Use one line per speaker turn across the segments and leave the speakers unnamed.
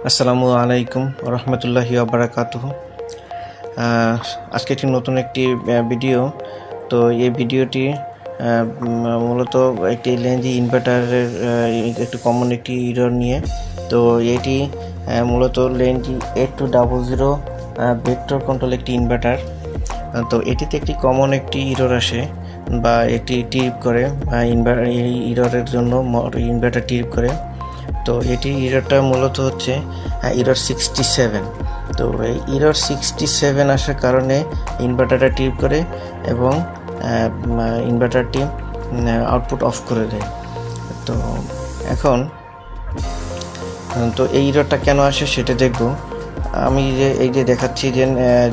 আসসালামু আলাইকুম রহমতুল্লাহি ওয়াবারাকাতুহু। আজকে নতুন একটি ভিডিও। তো এই ভিডিওটি মূলত একটি লেন্জি ইনভার্টারের একটু কমন একটি ইরর নিয়ে। তো এটি মূলত লেন্জি 8200 ভেক্টর কন্ট্রোল একটি ইনভার্টার। তো এটিতে একটি কমন একটি ইরর আসে বা একটি ট্রিপ করে, এই ইররের জন্য ইনভার্টার ট্রিপ করে। তো এটি ইররটা মূলত হচ্ছে ইরর 67। তো এই ইরর 67 আসার কারণে ইনভার্টারটা ট্রিপ করে এবং ইনভার্টারটি আউটপুট অফ করে দেয়। তো এখন এই ইররটা কেন আসে সেটা দেখব। আমি এই যে দেখাচ্ছি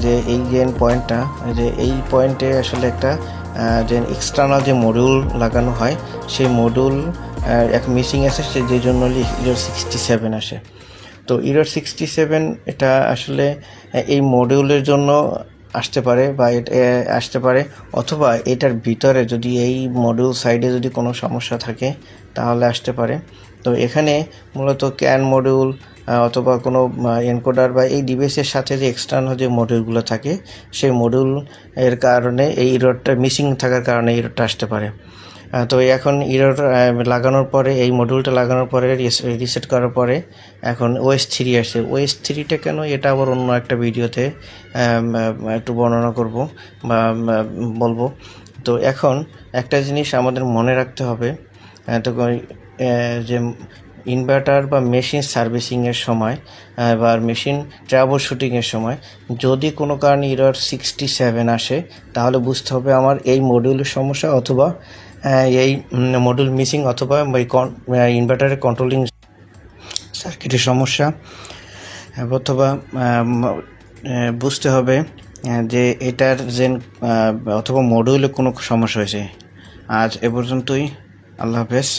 যে এই পয়েন্টটা, যে এই পয়েন্টে আসলে একটা যে এক্সটার্নাল যে মডিউল লাগানো হয় সেই মডিউল এক মিসিং আছে, যে জন্য ইরর 67 আসে। তো ইরর 67 এটা আসলে এই মডিউলের জন্য আসতে পারে বা আসতে পারে, অথবা এটার ভিতরে যদি এই মডিউল সাইডে যদি কোনো সমস্যা থাকে তাহলে আসতে পারে। তো এখানে মূলত ক্যান মডিউল অথবা কোনো এনকোডার বা এই ডিভাইসের সাথে যে এক্সটার্নাল যে মডিউলগুলো থাকে সেই মডিউল এর কারণে এই ইররটা মিসিং থাকার কারণে ইররটা আসতে পারে। তো এখন ইরর লাগানোর পরে, এই মডিউলটা লাগানোর পরে রিসেট করার পরে এখন OS 3 আসে। OS 3টা কেন, এটা আবার অন্য একটা ভিডিওতে একটু বর্ণনা করব বা বলবো। তো এখন একটা জিনিস আমাদের মনে রাখতে হবে, তো যে ইনভার্টার বা মেশিন সার্ভিসিংয়ের সময় বা মেশিন ট্রাবল শুটিংয়ের সময় যদি কোনো কারণে ইরর 67 আসে তাহলে বুঝতে হবে আমার এই মডিউলের সমস্যা, অথবা এই মডিউল মিসিং, অথবা ইনভার্টারের কন্ট্রোলিং সার্কিটের সমস্যা, অথবা বুঝতে হবে যে এটার অথবা মডিউলে কোনো সমস্যা হয়েছে। আজ এ পর্যন্তই। আল্লাহ হাফেজ।